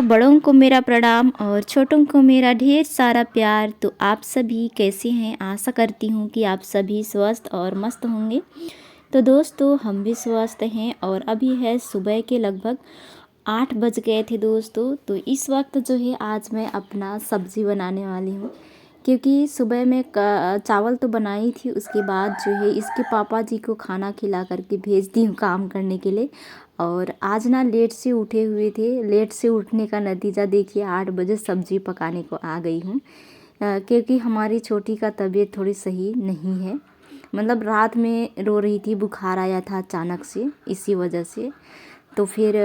बड़ों को मेरा प्रणाम और छोटों को मेरा ढेर सारा प्यार। तो आप सभी कैसे हैं? आशा करती हूँ कि आप सभी स्वस्थ और मस्त होंगे। तो दोस्तों, हम भी स्वस्थ हैं और अभी है सुबह के लगभग 8 बज गए थे दोस्तों। तो इस वक्त जो है आज मैं अपना सब्ज़ी बनाने वाली हूँ, क्योंकि सुबह में चावल तो बनाई थी, उसके बाद जो है इसके पापा जी को खाना खिला करके भेज दी हूँ काम करने के लिए। और आज ना लेट से उठे हुए थे, लेट से उठने का नतीजा देखिए 8 बजे सब्ज़ी पकाने को आ गई हूँ। क्योंकि हमारी छोटी का तबीयत थोड़ी सही नहीं है, मतलब रात में रो रही थी, बुखार आया था अचानक से, इसी वजह से। तो फिर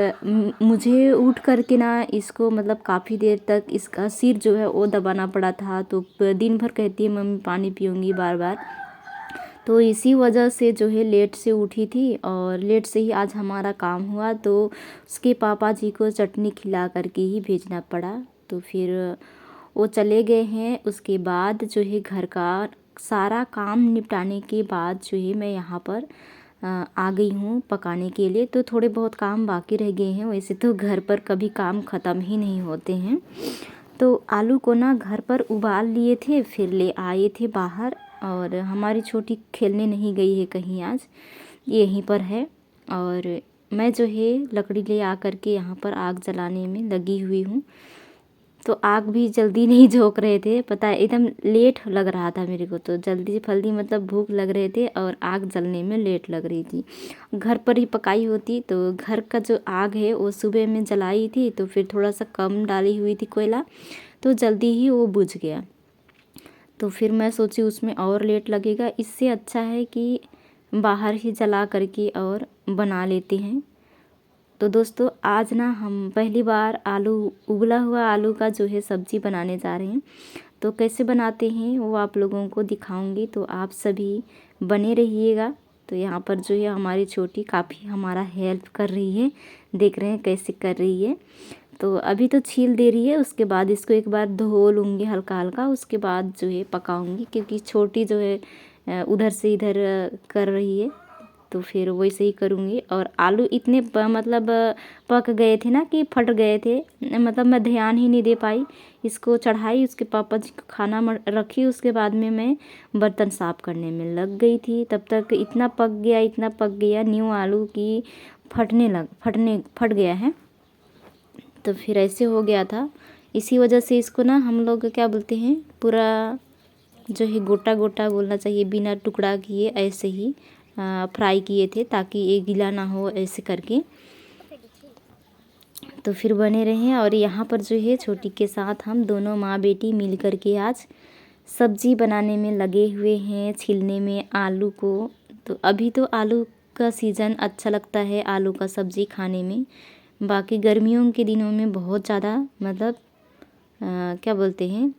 मुझे उठ कर के ना इसको मतलब काफ़ी देर तक इसका सिर जो है वो दबाना पड़ा था। तो दिन भर कहती है मम्मी पानी पीऊँगी बार बार। तो इसी वजह से जो है लेट से उठी थी और लेट से ही आज हमारा काम हुआ। तो उसके पापा जी को चटनी खिला करके ही भेजना पड़ा। तो फिर वो चले गए हैं। उसके बाद जो है घर का सारा काम निपटाने के बाद जो है मैं यहाँ पर आ गई हूँ पकाने के लिए। तो थोड़े बहुत काम बाकी रह गए हैं, वैसे तो घर पर कभी काम ख़त्म ही नहीं होते हैं। तो आलू को ना घर पर उबाल लिए थे, फिर ले आए थे बाहर। और हमारी छोटी खेलने नहीं गई है कहीं, आज यहीं पर है। और मैं जो है लकड़ी ले आ कर के यहाँ पर आग जलाने में लगी हुई हूँ। तो आग भी जल्दी नहीं झोंक रहे थे, पता है एकदम लेट लग रहा था मेरे को। तो जल्दी फल्दी मतलब भूख लग रहे थे और आग जलने में लेट लग रही थी। घर पर ही पकाई होती तो घर का जो आग है वो सुबह में जलाई थी, तो फिर थोड़ा सा कम डाली हुई थी कोयला, तो जल्दी ही वो बुझ गया। तो फिर मैं सोची उसमें और लेट लगेगा, इससे अच्छा है कि बाहर ही जला करके और बना लेते हैं। तो दोस्तों, आज ना हम पहली बार आलू, उबला हुआ आलू का जो है सब्ज़ी बनाने जा रहे हैं। तो कैसे बनाते हैं वो आप लोगों को दिखाऊंगी, तो आप सभी बने रहिएगा। तो यहाँ पर जो है हमारी छोटी काफ़ी हमारा हेल्प कर रही है, देख रहे हैं कैसे कर रही है। तो अभी तो छील दे रही है, उसके बाद इसको एक बार धो लूँगी हल्का हल्का, उसके बाद जो है पकाऊंगी। क्योंकि छोटी जो है उधर से इधर कर रही है, तो फिर वैसे ही करूँगी। और आलू इतने मतलब पक गए थे ना कि फट गए थे, मतलब मैं ध्यान ही नहीं दे पाई। इसको चढ़ाई, उसके पापा जी को खाना रखी, उसके बाद में मैं बर्तन साफ़ करने में लग गई थी। तब तक इतना पक गया, इतना पक गया न्यू आलू की फट गया है। तो फिर ऐसे हो गया था, इसी वजह से इसको ना हम लोग क्या बोलते हैं, पूरा जो है गोटा गोटा बोलना चाहिए, बिना टुकड़ा किए ऐसे ही फ्राई किए थे, ताकि ये गीला ना हो ऐसे करके। तो फिर बने रहे। और यहाँ पर जो है छोटी के साथ हम दोनों माँ बेटी मिल कर के आज सब्ज़ी बनाने में लगे हुए हैं, छीलने में आलू को। तो अभी तो आलू का सीज़न अच्छा लगता है आलू का सब्ज़ी खाने में। बाकी गर्मियों के दिनों में बहुत ज़्यादा मतलब क्या बोलते हैं,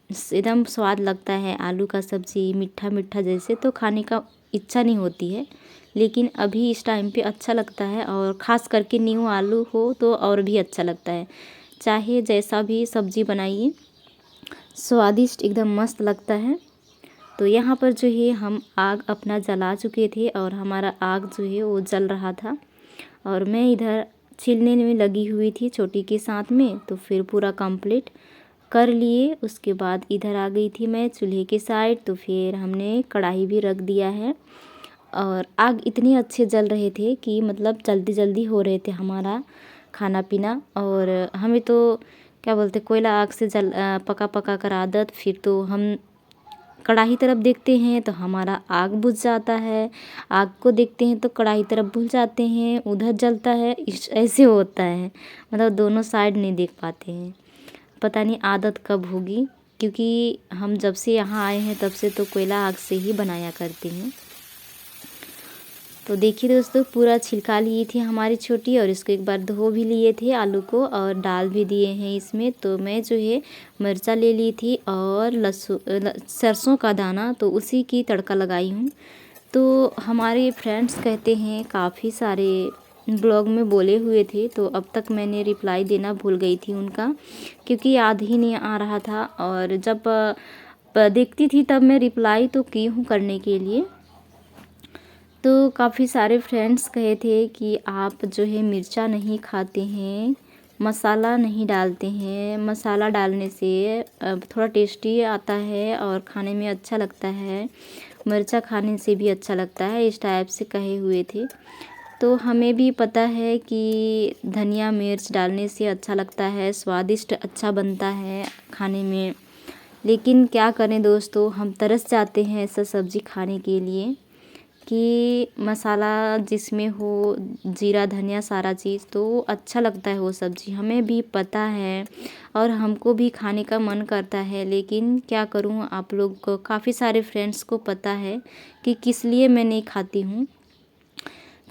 एकदम स्वाद लगता है आलू का सब्ज़ी, मीठा मीठा जैसे, तो खाने का इच्छा नहीं होती है। लेकिन अभी इस टाइम पे अच्छा लगता है, और ख़ास करके न्यू आलू हो तो और भी अच्छा लगता है। चाहे जैसा भी सब्ज़ी बनाइए, स्वादिष्ट एकदम मस्त लगता है। तो यहाँ पर जो है हम आग अपना जला चुके थे और हमारा आग जो है वो जल रहा था, और मैं इधर छीलने में लगी हुई थी छोटी के साथ में। तो फिर पूरा कंप्लीट कर लिए, उसके बाद इधर आ गई थी मैं चूल्हे के साइड। तो फिर हमने कढ़ाई भी रख दिया है, और आग इतने अच्छे जल रहे थे कि मतलब जल्दी जल्दी हो रहे थे हमारा खाना पीना। और हमें तो क्या बोलते, कोयला आग से पका पका कर आदत, फिर तो हम कढ़ाई तरफ देखते हैं तो हमारा आग बुझ जाता है, आग को देखते हैं तो कढ़ाई तरफ भूल जाते हैं, उधर जलता है, ऐसे होता है। मतलब दोनों साइड नहीं देख पाते हैं, पता नहीं आदत कब होगी। क्योंकि हम जब से यहाँ आए हैं तब से तो कोयला आग से ही बनाया करते हैं। तो देखिए दोस्तों, पूरा छिलका ली थी हमारी छोटी, और इसको एक बार धो भी लिए थे आलू को, और डाल भी दिए हैं इसमें। तो मैं जो है मिर्चा ले ली थी और सरसों का दाना, तो उसी की तड़का लगाई हूँ। तो हमारे फ्रेंड्स कहते हैं, काफ़ी सारे ब्लॉग में बोले हुए थे, तो अब तक मैंने रिप्लाई देना भूल गई थी उनका, क्योंकि याद ही नहीं आ रहा था। और जब देखती थी तब मैं रिप्लाई तो की हूँ करने के लिए। तो काफ़ी सारे फ्रेंड्स कहे थे कि आप जो है मिर्चा नहीं खाते हैं, मसाला नहीं डालते हैं। मसाला डालने से थोड़ा टेस्टी आता है और खाने में अच्छा लगता है, मिर्चा खाने से भी अच्छा लगता है, इस टाइप से कहे हुए थे। तो हमें भी पता है कि धनिया मिर्च डालने से अच्छा लगता है, स्वादिष्ट अच्छा बनता है खाने में। लेकिन क्या करें दोस्तों, हम तरस जाते हैं ऐसा सब्ज़ी खाने के लिए कि मसाला जिसमें हो, जीरा धनिया सारा चीज़, तो अच्छा लगता है वो सब्ज़ी, हमें भी पता है और हमको भी खाने का मन करता है। लेकिन क्या करूँ, आप लोग को काफ़ी सारे फ्रेंड्स को पता है कि किस लिए मैं नहीं खाती हूँ,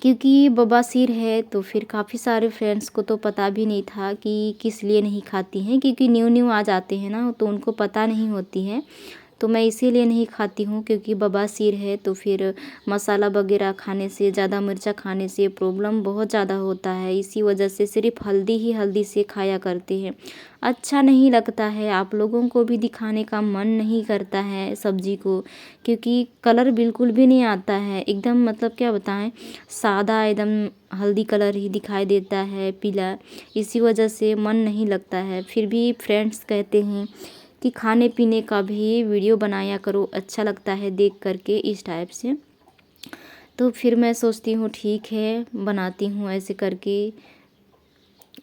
क्योंकि बवासीर है। तो फिर काफ़ी सारे फ्रेंड्स को तो पता भी नहीं था कि किस लिए नहीं खाती हैं, क्योंकि न्यू न्यू आ जाते हैं ना, तो उनको पता नहीं होती है। तो मैं इसीलिए नहीं खाती हूँ क्योंकि बवासीर है, तो फिर मसाला वगैरह खाने से, ज़्यादा मिर्चा खाने से प्रॉब्लम बहुत ज़्यादा होता है। इसी वजह से सिर्फ हल्दी ही हल्दी से खाया करते हैं, अच्छा नहीं लगता है। आप लोगों को भी दिखाने का मन नहीं करता है सब्ज़ी को, क्योंकि कलर बिल्कुल भी नहीं आता है, एकदम मतलब क्या बताएं, सादा एकदम हल्दी कलर ही दिखाई देता है, पीला। इसी वजह से मन नहीं लगता है। फिर भी फ्रेंड्स कहते हैं कि खाने पीने का भी वीडियो बनाया करो, अच्छा लगता है देख करके, इस टाइप से। तो फिर मैं सोचती हूँ ठीक है, बनाती हूँ ऐसे करके।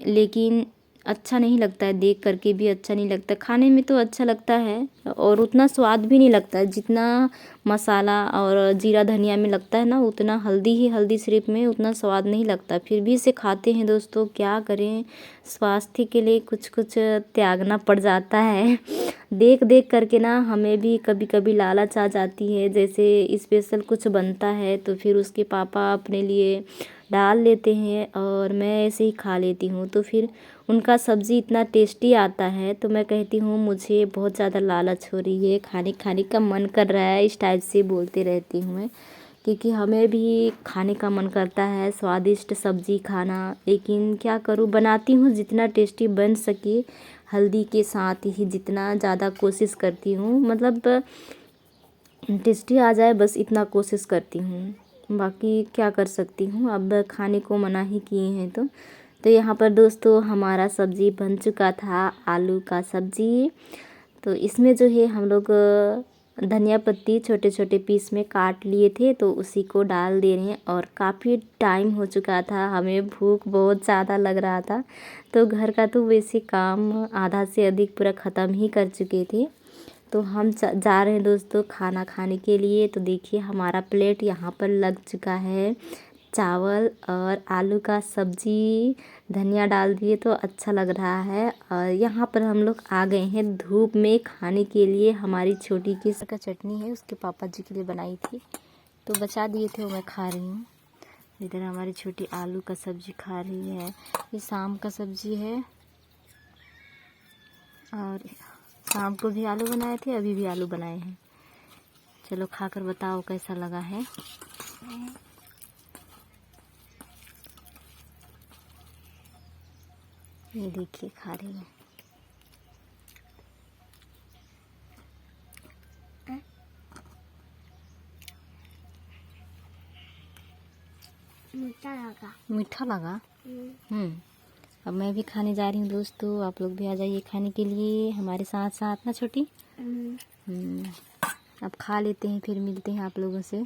लेकिन अच्छा नहीं लगता है, देख करके भी अच्छा नहीं लगता, खाने में तो अच्छा लगता है और उतना स्वाद भी नहीं लगता है जितना मसाला और जीरा धनिया में लगता है ना, उतना हल्दी ही हल्दी सिर्फ में उतना स्वाद नहीं लगता। फिर भी इसे खाते हैं दोस्तों, क्या करें, स्वास्थ्य के लिए कुछ कुछ त्यागना पड़ जाता है। देख देख करके ना हमें भी कभी कभी लालच आ जाती है, जैसे स्पेशल कुछ बनता है तो फिर उसके पापा अपने लिए डाल लेते हैं और मैं ऐसे ही खा लेती हूँ। तो फिर उनका सब्ज़ी इतना टेस्टी आता है तो मैं कहती हूँ मुझे बहुत ज़्यादा लालच हो रही है, खाने खाने का मन कर रहा है, इस टाइप से बोलते रहती हूँ मैं, क्योंकि हमें भी खाने का मन करता है स्वादिष्ट सब्ज़ी खाना। लेकिन क्या करूँ, बनाती हूँ जितना टेस्टी बन सके, हल्दी के साथ ही जितना ज़्यादा कोशिश करती हूँ, मतलब टेस्टी आ जाए बस इतना कोशिश करती हूँ, बाकी क्या कर सकती हूँ, अब खाने को मना ही किए हैं। तो यहाँ पर दोस्तों हमारा सब्ज़ी बन चुका था, आलू का सब्ज़ी। तो इसमें जो है हम लोग धनिया पत्ती छोटे छोटे पीस में काट लिए थे, तो उसी को डाल दे रहे हैं। और काफ़ी टाइम हो चुका था, हमें भूख बहुत ज़्यादा लग रहा था, तो घर का तो वैसे काम आधा से अधिक पूरा ख़त्म ही कर चुके थे। तो हम जा रहे हैं दोस्तों खाना खाने के लिए। तो देखिए हमारा प्लेट यहाँ पर लग चुका है, चावल और आलू का सब्ज़ी, धनिया डाल दिए तो अच्छा लग रहा है। और यहाँ पर हम लोग आ गए हैं धूप में खाने के लिए। हमारी छोटी की का चटनी है, उसके पापा जी के लिए बनाई थी, तो बचा दिए थे, वो मैं खा रही हूँ। इधर हमारी छोटी आलू का सब्ज़ी खा रही है, ये शाम का सब्ज़ी है। और शाम को भी आलू बनाए थे, अभी भी आलू बनाए हैं। चलो खाकर बताओ कैसा लगा है। ये देखिए खा रही है। मीठा लगा, मीठा लगा। अब मैं भी खाने जा रही हूँ दोस्तों, आप लोग भी आ जाइए खाने के लिए हमारे साथ साथ ना छोटी। अब खा लेते हैं, फिर मिलते हैं आप लोगों से।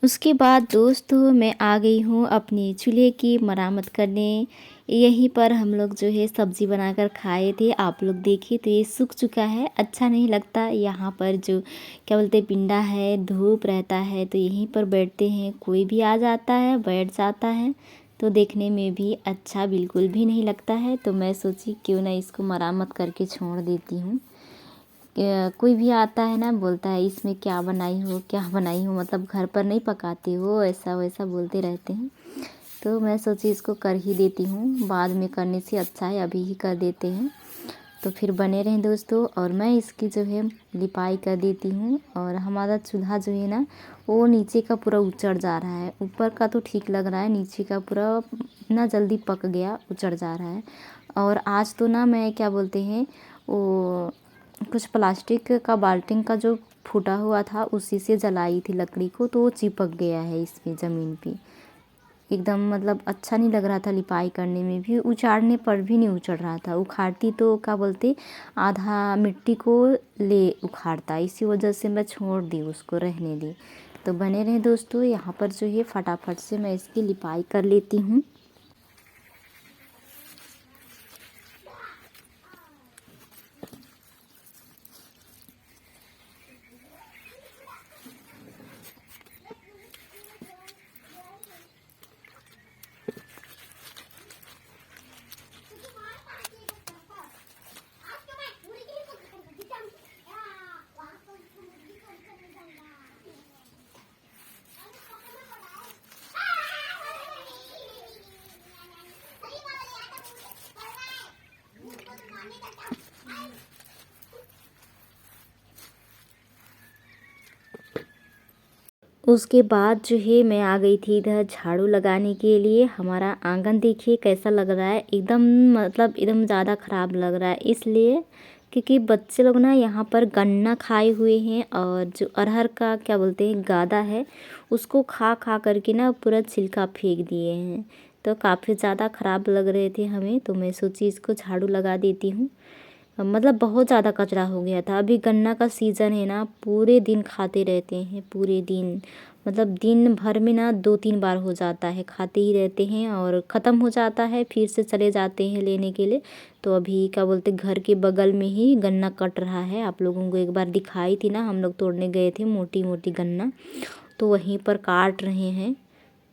उसके बाद दोस्तों मैं आ गई हूँ अपने चूल्हे की मरम्मत करने। यहीं पर हम लोग जो है सब्ज़ी बनाकर खाए थे, आप लोग देखिए तो ये सूख चुका है, अच्छा नहीं लगता। यहाँ पर जो क्या बोलते हैं पिंडा है, धूप रहता है, तो यहीं पर बैठते हैं, कोई भी आ जाता है बैठ जाता है, तो देखने में भी अच्छा बिल्कुल भी नहीं लगता है। तो मैं सोची क्यों ना इसको मरम्मत करके छोड़ देती हूँ। कोई भी आता है ना, बोलता है इसमें क्या बनाई हो क्या बनाई हो, मतलब घर पर नहीं पकाती हो, ऐसा वैसा बोलते रहते हैं। तो मैं सोची इसको कर ही देती हूँ, बाद में करने से अच्छा है अभी ही कर देते हैं। तो फिर बने रहें दोस्तों, और मैं इसकी जो है लिपाई कर देती हूँ। और हमारा चूल्हा जो है ना, वो नीचे का पूरा उचड़ जा रहा है, ऊपर का तो ठीक लग रहा है, नीचे का पूरा इतना जल्दी पक गया, उचड़ जा रहा है। और आज तो ना मैं क्या बोलते हैं, वो कुछ प्लास्टिक का बाल्टी का जो फूटा हुआ था उसी से जलाई थी लकड़ी को, तो वो चिपक गया है इसमें ज़मीन पे। एकदम मतलब अच्छा नहीं लग रहा था, लिपाई करने में भी, उचाड़ने पर भी नहीं उचड़ रहा था। उखाड़ती तो क्या बोलते आधा मिट्टी को ले उखाड़ता, इसी वजह से मैं छोड़ दी, उसको रहने दी। तो बने रहे दोस्तों, यहाँ पर जो है फटाफट से मैं इसकी लिपाई कर लेती हूँ। उसके बाद जो है मैं आ गई थी इधर झाड़ू लगाने के लिए। हमारा आंगन देखिए कैसा लग रहा है, एकदम मतलब एकदम ज़्यादा ख़राब लग रहा है, इसलिए क्योंकि बच्चे लोग ना यहाँ पर गन्ना खाए हुए हैं, और जो अरहर का क्या बोलते हैं गादा है, उसको खा खा करके ना पूरा छिलका फेंक दिए हैं। तो काफ़ी ज़्यादा ख़राब लग रहे थे हमें, तो मैं सोची इसको झाड़ू लगा देती हूँ। मतलब बहुत ज़्यादा कचरा हो गया था। अभी गन्ना का सीज़न है ना, पूरे दिन खाते रहते हैं, पूरे दिन मतलब दिन भर में ना 2-3 बार हो जाता है, खाते ही रहते हैं और ख़त्म हो जाता है, फिर से चले जाते हैं लेने के लिए। तो अभी क्या बोलते घर के बगल में ही गन्ना कट रहा है, आप लोगों को एक बार दिखाई थी ना, हम लोग तोड़ने गए थे मोटी मोटी गन्ना, तो वहीं पर काट रहे हैं।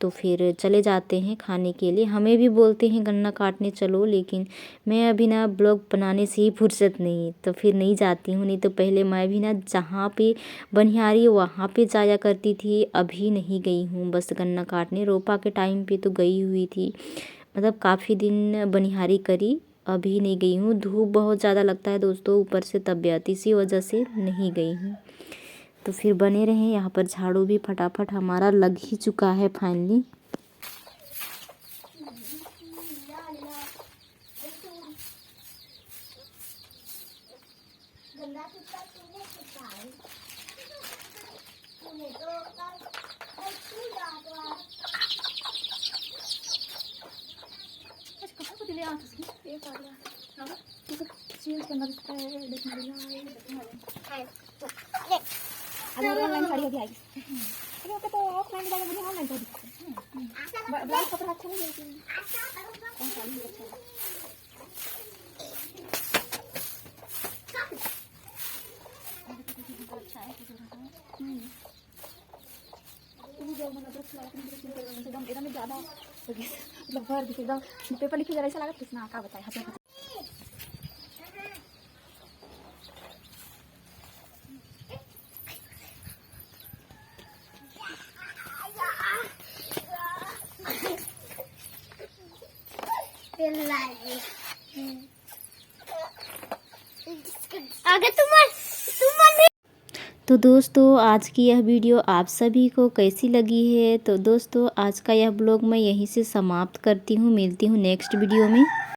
तो फिर चले जाते हैं खाने के लिए। हमें भी बोलते हैं गन्ना काटने चलो, लेकिन मैं अभी ना ब्लॉग बनाने से ही फुर्सत नहीं, तो फिर नहीं जाती हूँ। नहीं तो पहले मैं भी ना जहाँ पे बनिहारी वहाँ पे जाया करती थी, अभी नहीं गई हूँ। बस गन्ना काटने रोपा के टाइम पे तो गई हुई थी, मतलब काफ़ी दिन बनिहारी करी, अभी नहीं गई हूँ। धूप बहुत ज़्यादा लगता है दोस्तों, ऊपर से तबीयत, इसी वजह से नहीं गई हूँ। तो फिर बने रहें, यहाँ पर झाड़ू भी फटाफट हमारा लग ही चुका है फाइनली। अगर ऑनलाइन साड़ी अभी आएगी, लेकिन तो ऑफलाइन वाला मुझे ऑनलाइन तो दिखता है। ब्लाउज कपड़ा अच्छा नहीं है, कौन साड़ी अच्छा है। जो मतलब ड्रेस वाला एकदम एकदम ज़्यादा मतलब भर दिखे एकदम पेपर लिखे जरा ऐसा लगा कितना का बताए हंसे अगर तो दोस्तों आज की यह वीडियो आप सभी को कैसी लगी है, तो दोस्तों आज का यह ब्लॉग मैं यहीं से समाप्त करती हूँ। मिलती हूँ नेक्स्ट वीडियो में।